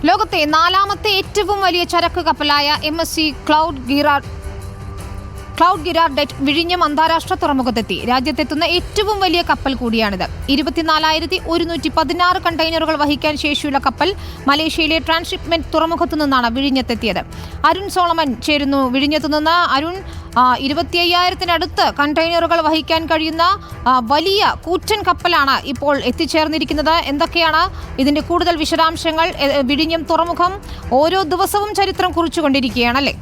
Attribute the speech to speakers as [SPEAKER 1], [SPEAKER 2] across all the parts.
[SPEAKER 1] ലോകത്തെ നാലാമത്തെ ഏറ്റവും വലിയ ചരക്ക് കപ്പലായ MSC ക്ലൗഡ് ഗിരാർഡെറ്റ് വിഴിഞ്ഞം അന്താരാഷ്ട്ര തുറമുഖത്തെത്തി. രാജ്യത്തെത്തുന്ന ഏറ്റവും വലിയ കപ്പൽ കൂടിയാണിത്. 24,116 കണ്ടെയ്നറുകൾ വഹിക്കാൻ ശേഷിയുള്ള കപ്പൽ മലേഷ്യയിലെ ട്രാൻസ്ഷിപ്മെന്റ് തുറമുഖത്തു നിന്നാണ് വിഴിഞ്ഞത്തെത്തിയത്. അരുൺ സോളമൻ ചേരുന്നു വിഴിഞ്ഞത്തു നിന്ന്. അരുൺ, 25,000-അടുത്ത് കണ്ടെയ്നറുകൾ വഹിക്കാൻ കഴിയുന്ന വലിയ കൂറ്റൻ കപ്പലാണ് ഇപ്പോൾ എത്തിച്ചേർന്നിരിക്കുന്നത്. എന്തൊക്കെയാണ് ഇതിന്റെ കൂടുതൽ വിശദാംശങ്ങൾ? വിഴിഞ്ഞം തുറമുഖം ഓരോ ദിവസവും ചരിത്രം കുറിച്ചുകൊണ്ടിരിക്കുകയാണല്ലേ?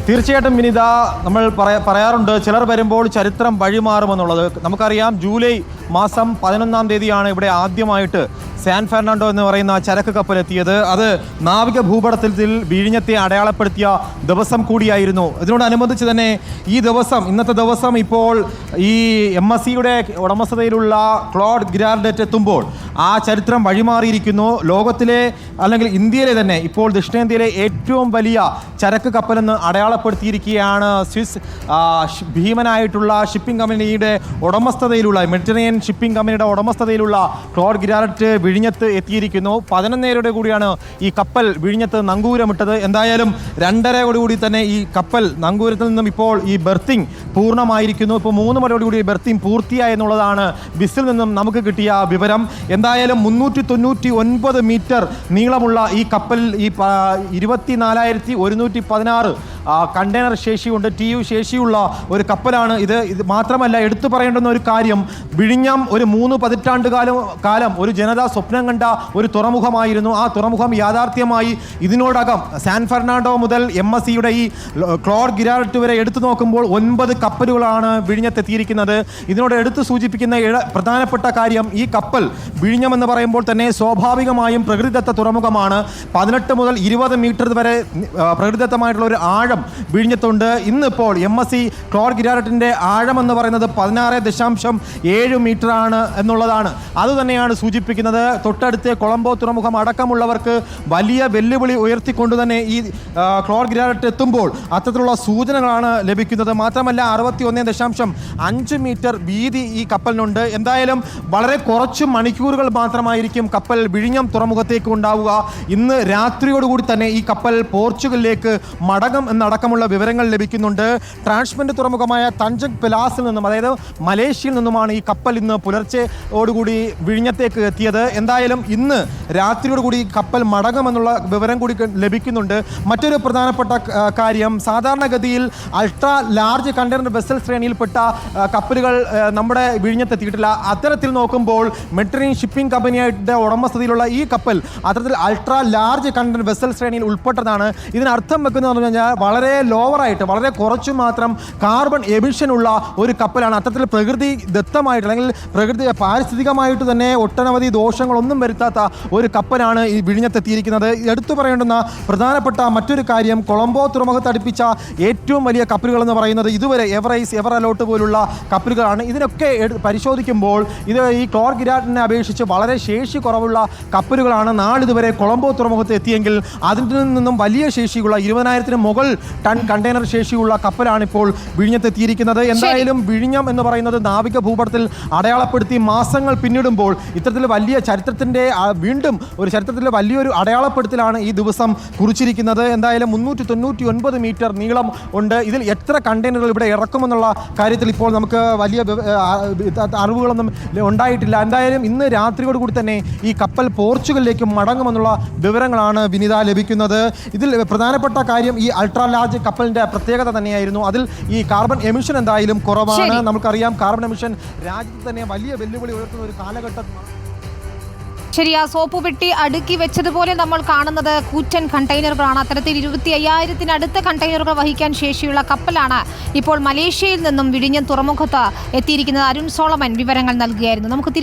[SPEAKER 2] തീർച്ചയായിട്ടും വിനിത, നമ്മൾ പറയാറുണ്ട് ചിലർ വരുമ്പോൾ ചരിത്രം വഴിമാറുമെന്നുള്ളത്. നമുക്കറിയാം, ജൂലൈ മാസം 11-ാം തീയതിയാണ് ഇവിടെ ആദ്യമായിട്ട് സാൻ ഫെർണാണ്ടോ എന്ന് പറയുന്ന ചരക്ക് കപ്പൽ എത്തിയത്. അത് നാവിക ഭൂപടത്തിൽ വിഴിഞ്ഞത്തെ അടയാളപ്പെടുത്തിയ ദിവസം കൂടിയായിരുന്നു. ഇതിനോടനുബന്ധിച്ച് തന്നെ ഇന്നത്തെ ദിവസം ഇപ്പോൾ ഈ MSCയുടെ ഉടമസ്ഥതയിലുള്ള ക്ലൗഡ് ഗിരാർഡെറ്റ് എത്തുമ്പോൾ ആ ചരിത്രം വഴിമാറിയിരിക്കുന്നു. ലോകത്തിലെ അല്ലെങ്കിൽ ഇന്ത്യയിലെ തന്നെ ഇപ്പോൾ ദക്ഷിണേന്ത്യയിലെ ഏറ്റവും വലിയ ചരക്ക് കപ്പലെന്ന് അടയാളപ്പെടുത്തിയിരിക്കുകയാണ്. സ്വിസ് ഭീമനായിട്ടുള്ള ഷിപ്പിംഗ് കമ്പനിയുടെ ഉടമസ്ഥതയിലുള്ള മെഡിറ്ററേനിയൻ ഷിപ്പിംഗ് കമ്പനിയുടെ ഉടമസ്ഥതയിലുള്ള ക്ലൗഡ് ഗിരാർഡെറ്റ് വിഴിഞ്ഞത്ത് എത്തിയിരിക്കുന്നു. 11 കൂടിയാണ് ഈ കപ്പൽ വിഴിഞ്ഞത്ത് നങ്കൂരമിട്ടത്. എന്തായാലും 2:30 തന്നെ ഈ കപ്പൽ നങ്കൂരത്തിൽ നിന്നും ഇപ്പോൾ ഈ ബെർത്തിങ് പൂർണ്ണമായിരിക്കുന്നു. ഇപ്പോൾ 3 കൂടി ബെർത്തിങ് പൂർത്തിയായി എന്നുള്ളതാണ് ബിസിൽ നിന്നും നമുക്ക് കിട്ടിയ വിവരം. എന്തായാലും 399 മീറ്റർ നീളമുള്ള ഈ കപ്പലിൽ ഈ 24,116 കണ്ടെയ്നർ ശേഷിയുണ്ട്, TEU ശേഷിയുള്ള ഒരു കപ്പലാണ് ഇത്. മാത്രമല്ല, എടുത്തു പറയേണ്ടുന്ന ഒരു കാര്യം, വിഴിഞ്ഞം ഒരു 3 പതിറ്റാണ്ട് കാലം ഒരു ജനത സ്വപ്നം കണ്ട ഒരു തുറമുഖമായിരുന്നു. ആ തുറമുഖം യാഥാർത്ഥ്യമായി. ഇതിനോടകം സാൻ ഫെർണാണ്ടോ മുതൽ MSCയുടെ ഈ ക്ലൗഡ് ഗിരാർഡെറ്റ് വരെ എടുത്തു നോക്കുമ്പോൾ 9 കപ്പലുകളാണ് വിഴിഞ്ഞത്തെത്തിയിരിക്കുന്നത്. ഇതിനോട് എടുത്തു സൂചിപ്പിക്കുന്ന പ്രധാനപ്പെട്ട കാര്യം, ഈ കപ്പൽ വിഴിഞ്ഞം എന്ന് പറയുമ്പോൾ തന്നെ സ്വാഭാവികമായും പ്രകൃതിദത്ത തുറമുഖമാണ്. 18 മുതൽ 20 മീറ്റർ വരെ പ്രകൃതിദത്തമായിട്ടുള്ള ഒരു ആഴം വിഴിഞ്ഞത്തുണ്ട്. ഇന്നിപ്പോൾ MSC ക്ലൗഡ് ഗിരാർഡെറ്റിന്റെ ആഴം എന്ന് പറയുന്നത് 16.7 മീറ്റർ ആണ് എന്നുള്ളതാണ്. അതുതന്നെയാണ് സൂചിപ്പിക്കുന്നത്. തൊട്ടടുത്ത് കൊളംബോ തുറമുഖം അടക്കമുള്ളവർക്ക് വലിയ വെല്ലുവിളി ഉയർത്തിക്കൊണ്ട് തന്നെ ഈ ക്ലൗഡ് ഗിരാർഡെറ്റ് എത്തുമ്പോൾ അത്തരത്തിലുള്ള സൂചനകളാണ് ലഭിക്കുന്നത്. മാത്രമല്ല, 61.5 മീറ്റർ വീതി ഈ കപ്പലിനുണ്ട്. എന്തായാലും വളരെ കുറച്ച് മണിക്കൂറുകൾ മാത്രമായിരിക്കും കപ്പൽ വിഴിഞ്ഞം തുറമുഖത്തേക്ക് ഉണ്ടാവുക. ഇന്ന് രാത്രിയോടുകൂടി തന്നെ ഈ കപ്പൽ പോർച്ചുഗലിലേക്ക് മടങ്ങും എന്നടക്കമുള്ള വിവരങ്ങൾ ലഭിക്കുന്നുണ്ട്. ട്രാൻസ്ഷിപ്മെന്റ് തുറമുഖമായ തഞ്ചങ് പെലാസിൽ നിന്നും, അതായത് മലേഷ്യയിൽ നിന്നുമാണ് ഈ കപ്പൽ ഇന്ന് പുലർച്ചെയോടുകൂടി വിഴിഞ്ഞത്തേക്ക് എത്തിയത്. എന്തായാലും ഇന്ന് രാത്രിയോടുകൂടി കപ്പൽ മടങ്ങുമെന്നുള്ള വിവരം കൂടി ലഭിക്കുന്നുണ്ട്. മറ്റൊരു പ്രധാനപ്പെട്ട കാര്യം, സാധാരണഗതിയിൽ അൾട്രാ ലാർജ് കണ്ടെയ്നർ വെസൽ ശ്രേണിയിൽപ്പെട്ട കപ്പലുകൾ നമ്മുടെ വിഴിഞ്ഞത്തെത്തിയിട്ടില്ല. അത്തരത്തിൽ നോക്കുമ്പോൾ മെഡിറ്ററേനിയൻ ഷിപ്പിംഗ് കമ്പനിയുടെ ഉടമസ്ഥതയിലുള്ള ഈ കപ്പൽ അത്തരത്തിൽ അൾട്രാ ലാർജ് കണ്ടെയ്നർ വെസൽ ശ്രേണിയിൽ ഉൾപ്പെട്ടതാണ്. ഇതിനർത്ഥം വെക്കുന്നത് പറഞ്ഞു കഴിഞ്ഞാൽ വളരെ ലോവറായിട്ട്, വളരെ കുറച്ചു മാത്രം കാർബൺ എമിഷൻ ഉള്ള ഒരു കപ്പലാണ്. അത്തരത്തിൽ പ്രകൃതി ദത്തമായിട്ട് അല്ലെങ്കിൽ പാരിസ്ഥിതികമായിട്ട് തന്നെ ഒട്ടനവധി ദോഷങ്ങളൊന്നും വരുത്താത്ത ഒരു കപ്പലാണ് ഈ വിഴിഞ്ഞത്തെത്തിയിരിക്കുന്നത്. എടുത്തു പറയേണ്ടുന്ന പ്രധാനപ്പെട്ട മറ്റൊരു കാര്യം, കൊളംബോ തുറമുഖത്ത് അടുപ്പിച്ച ഏറ്റവും വലിയ കപ്പലുകൾ എന്ന് പറയുന്നത് ഇതുവരെ എവറൈസ്, എവർ അലോട്ട് പോലുള്ള കപ്പലുകളാണ്. ഇതിനൊക്കെ പരിശോധിക്കുമ്പോൾ ഇത് ഈ ക്ലൗഡ് ഗിരാർഡെറ്റിനെ അപേക്ഷിച്ച് വളരെ ശേഷി കുറവുള്ള കപ്പലുകളാണ്. നാളിതുവരെ കൊളംബോ തുറമുഖത്ത് എത്തിയെങ്കിൽ അതിൽ നിന്നും വലിയ ശേഷിയുള്ള 20,000 മുകൾ ടൺ കണ്ടെയ്നർ ശേഷിയുള്ള കപ്പലാണ് ഇപ്പോൾ വിഴിഞ്ഞത്തെത്തിയിരിക്കുന്നത്. എന്തായാലും വിഴിഞ്ഞം എന്ന് പറയുന്നത് നാവിക ഭൂപടത്തിൽ അടയാളപ്പെടുത്തി മാസങ്ങൾ പിന്നിടുമ്പോൾ ഇത്തരത്തിൽ വലിയ ചരിത്രത്തിൻ്റെ വീണ്ടും ഒരു ചരിത്രത്തിലെ വലിയൊരു അടയാളപ്പെടുത്തലാണ് ഈ ദിവസം കുറിച്ചിരിക്കുന്നത്. എന്തായാലും 399 മീറ്റർ നീളം ഉണ്ട്. ഇതിൽ എത്ര കണ്ടെയ്നറുകൾ ഇവിടെ ഇറക്കുമെന്നുള്ള കാര്യത്തിൽ ഇപ്പോൾ നമുക്ക് വലിയ അറിവുകളൊന്നും ഉണ്ടായിട്ടില്ല. എന്തായാലും ഇന്ന് രാത്രിയോടുകൂടി തന്നെ ഈ കപ്പൽ പോർച്ചുഗലിലേക്ക് മടങ്ങുമെന്നുള്ള വിവരങ്ങളാണ് വിനിത ലഭിക്കുന്നത്. ഇതിൽ പ്രധാനപ്പെട്ട കാര്യം, ഈ അൾട്രാ ലാർജ് കപ്പലിൻ്റെ പ്രത്യേകത തന്നെയായിരുന്നു. അതിൽ ഈ കാർബൺ എമിഷൻ എന്തായാലും കുറവാണ്. നമുക്കറിയാം, കാർബൺ എമിഷൻ രാജ്യത്ത് തന്നെ വലിയ വെല്ലുവിളി ഉയർത്തുന്ന ഒരു കാലഘട്ടമാണ്.
[SPEAKER 1] ശരിയാ, സോപ്പ് വെട്ടി അടുക്കി വെച്ചതുപോലെ നമ്മൾ കാണുന്നത് കൂറ്റൻ കണ്ടെയ്നറുകളാണ്. അത്തരത്തിൽ 25,000-അടുത്ത് കണ്ടെയ്നറുകൾ വഹിക്കാൻ ശേഷിയുള്ള കപ്പലാണ് ഇപ്പോൾ മലേഷ്യയിൽ നിന്നും വിഴിഞ്ഞം തുറമുഖത്ത് എത്തിയിരിക്കുന്നത്. അരുൺ സോളമൻ വിവരങ്ങൾ നൽകുകയായിരുന്നു. നമുക്ക്